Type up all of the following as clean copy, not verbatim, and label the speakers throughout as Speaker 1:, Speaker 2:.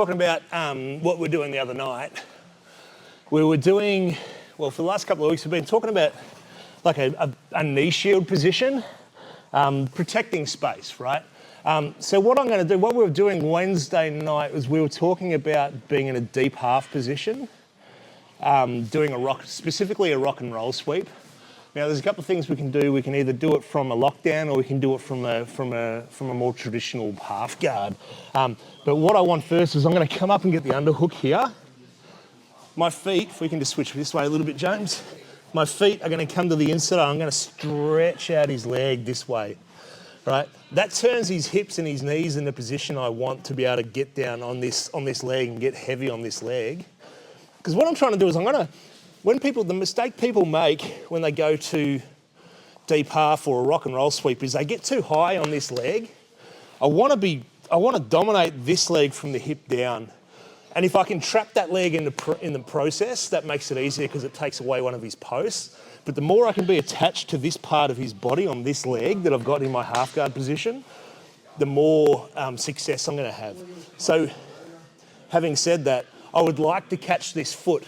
Speaker 1: Talking about what we're doing the other night. We were doing, well, for the last couple of weeks, we've been talking about like a knee shield position, protecting space, right? So what I'm going to do, what we were doing Wednesday night was we were talking about being in a deep half position, doing specifically a rock and roll sweep. Now, there's a couple of things we can do. We can either do it from a lockdown or we can do it from a more traditional half guard. But what I want first is I'm going to come up and get the underhook here. My feet, if we can just switch this way a little bit, James. My feet are going to come to the inside. I'm going to stretch out his leg this way, right? That turns his hips and his knees in the position I want to be able to get down on this leg and get heavy on this leg. Because what I'm trying to do is the mistake people make when they go to deep half or a rock and roll sweep is they get too high on this leg. I want to dominate this leg from the hip down. And if I can trap that leg in the process, that makes it easier because it takes away one of his posts. But the more I can be attached to this part of his body on this leg that I've got in my half guard position, the more success I'm going to have. So having said that, I would like to catch this foot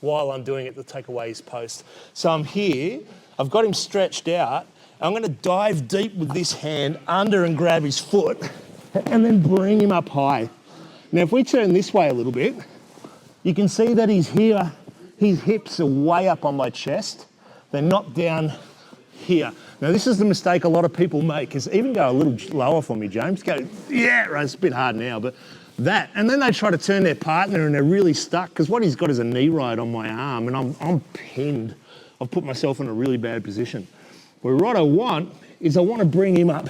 Speaker 1: while I'm doing it to take away his post. So I'm here, I've got him stretched out, I'm going to dive deep with this hand under and grab his foot and then bring him up high. Now if we turn this way a little bit, you can see that he's here, his hips are way up on my chest, they're not down here. Now this is the mistake a lot of people make, is even go a little lower for me, James, go, yeah, right, it's a bit hard now, but that, and then they try to turn their partner and they're really stuck because what he's got is a knee ride on my arm and I'm pinned. I've put myself in a really bad position. But what I want is I want to bring him up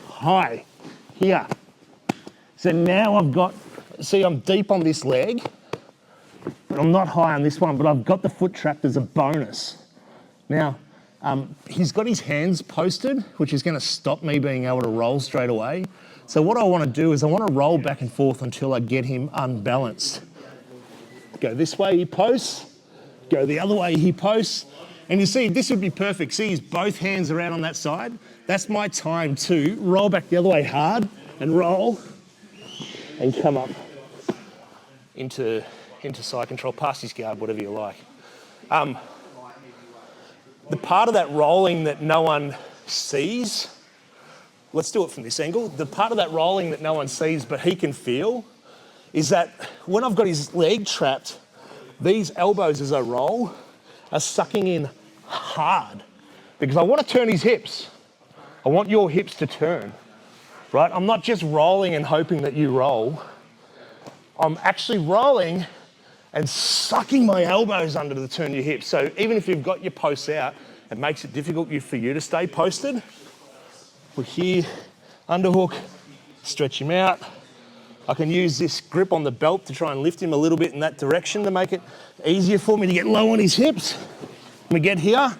Speaker 1: high here. So now I'm deep on this leg, but I'm not high on this one, but I've got the foot trapped as a bonus. Now, he's got his hands posted, which is going to stop me being able to roll straight away. So what I want to do is I want to roll back and forth until I get him unbalanced. Go this way, he posts. Go the other way, he posts. And you see, this would be perfect. See, his both hands are out on that side. That's my time to roll back the other way hard and roll and come up into side control, past his guard, whatever you like. The part of that rolling that no one sees, let's do it from this angle. The part of that rolling that no one sees but he can feel is that when I've got his leg trapped, these elbows as I roll are sucking in hard because I want to turn his hips. I want your hips to turn, right? I'm not just rolling and hoping that you roll. I'm actually rolling and sucking my elbows under to turn your hips. So even if you've got your posts out, it makes it difficult for you to stay posted. We're here, underhook, stretch him out. I can use this grip on the belt to try and lift him a little bit in that direction to make it easier for me to get low on his hips. We get here,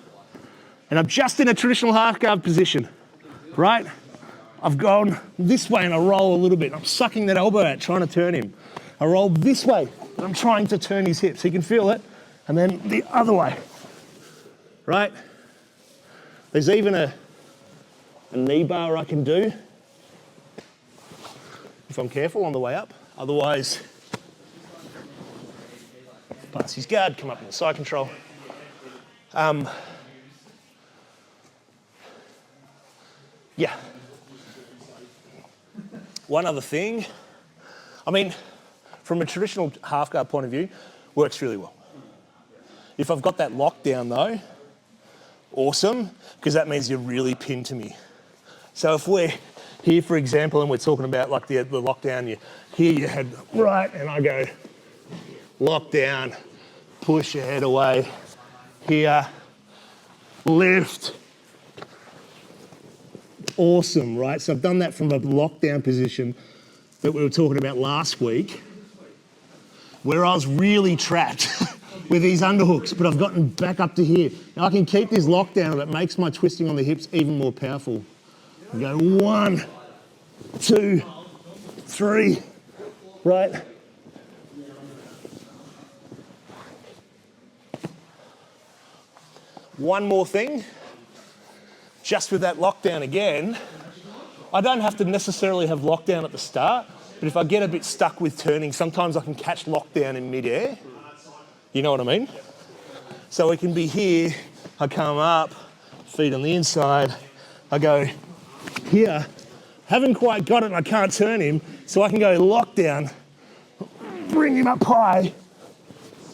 Speaker 1: and I'm just in a traditional half guard position, right? I've gone this way and I roll a little bit. I'm sucking that elbow out, trying to turn him. I roll this way, and I'm trying to turn his hips. He can feel it, and then the other way, right? There's even a knee bar I can do if I'm careful on the way up. Otherwise, pass his guard, come up in the side control. Yeah. One other thing, I mean, from a traditional half guard point of view, works really well. If I've got that lockdown though, awesome, because that means you're really pinned to me. So if we're here, for example, and we're talking about like the lockdown, you hear your head right, and I go lock down, push your head away, here, lift. Awesome, right? So I've done that from a lockdown position that we were talking about last week, where I was really trapped with these underhooks, but I've gotten back up to here. Now I can keep this lockdown and it makes my twisting on the hips even more powerful. I go 1, 2, 3, right? One more thing, just with that lockdown again, I don't have to necessarily have lockdown at the start. But if I get a bit stuck with turning, sometimes I can catch lockdown in midair. You know what I mean? So it can be here, I come up, feet on the inside, I go here, haven't quite got it and I can't turn him, so I can go lockdown, bring him up high,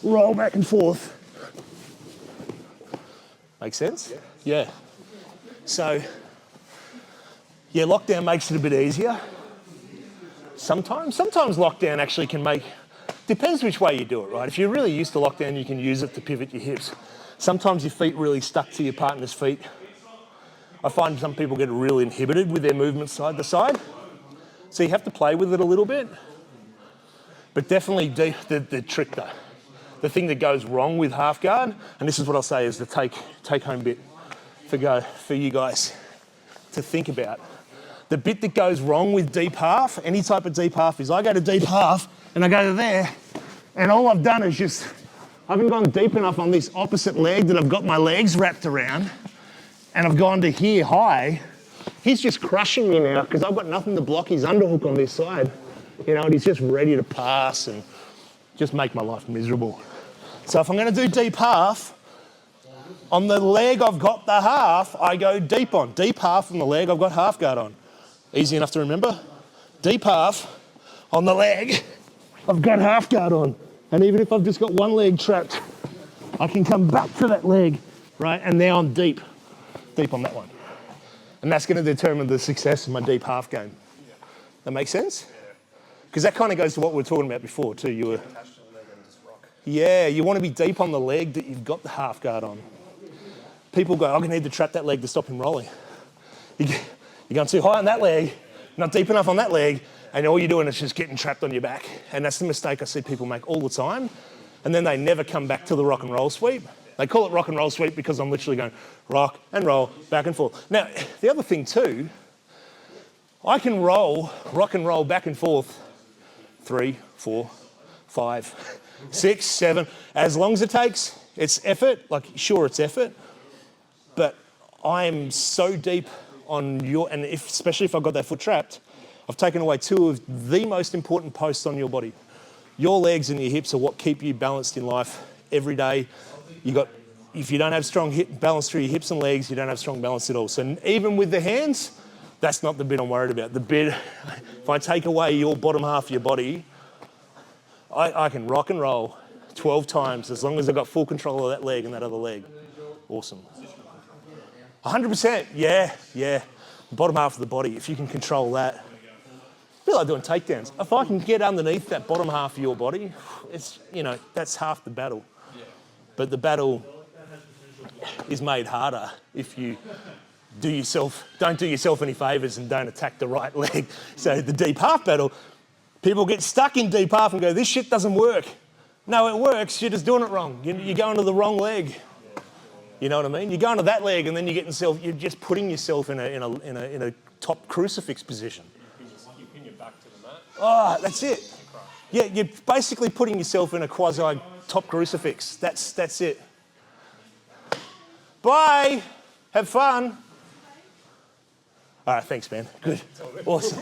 Speaker 1: roll back and forth. Make sense? Yeah. So, yeah, lockdown makes it a bit easier. Sometimes lockdown actually can make, depends which way you do it, right? If you're really used to lockdown, you can use it to pivot your hips. Sometimes your feet really stuck to your partner's feet. I find some people get really inhibited with their movement side to side. So you have to play with it a little bit. But definitely the trick though, the thing that goes wrong with half guard, and this is what I'll say is the take home bit for you guys to think about. The bit that goes wrong with deep half, any type of deep half, is I go to deep half and I go to there, and all I've done is just, I haven't gone deep enough on this opposite leg that I've got my legs wrapped around, and I've gone to here high. He's just crushing me now because I've got nothing to block his underhook on this side. You know, and he's just ready to pass and just make my life miserable. So if I'm going to do deep half, on the leg I've got the half, I go deep on. Deep half on the leg I've got half guard on. Easy enough to remember. Deep half on the leg I've got half guard on. And even if I've just got one leg trapped, I can come back to that leg, right? And now I'm deep on that one. And that's going to determine the success of my deep half game. That makes sense? Because that kind of goes to what we were talking about before too. Yeah, you want to be deep on the leg that you've got the half guard on. People go, I'm going to need to trap that leg to stop him rolling. You're going too high on that leg, not deep enough on that leg, and all you're doing is just getting trapped on your back. And that's the mistake I see people make all the time. And then they never come back to the rock and roll sweep. They call it rock and roll sweep because I'm literally going rock and roll, back and forth. Now, the other thing too, I can rock and roll back and forth 3, 4, 5, 6, 7, as long as it takes. It's effort, like sure it's effort, but I'm so deep on and especially if I've got that foot trapped, I've taken away 2 of the most important posts on your body. Your legs and your hips are what keep you balanced in life every day. If you don't have strong balance through your hips and legs, you don't have strong balance at all. So even with the hands, that's not the bit I'm worried about. The bit, if I take away your bottom half of your body, I can rock and roll 12 times as long as I've got full control of that leg and that other leg. Awesome. 100%, yeah. The bottom half of the body, if you can control that. I feel like doing takedowns. If I can get underneath that bottom half of your body, it's, that's half the battle. But the battle is made harder if you don't do yourself any favours and don't attack the right leg. So the deep half battle, people get stuck in deep half and go, this shit doesn't work. No, it works, you're just doing it wrong. You're going to the wrong leg. You know what I mean? You're going to that leg and then you're just putting yourself in a top crucifix position.
Speaker 2: You pin your back to the mat.
Speaker 1: Oh, that's it. Yeah, you're basically putting yourself in a quasi top crucifix. That's it. Bye. Have fun. All right, thanks, man. Good. Awesome.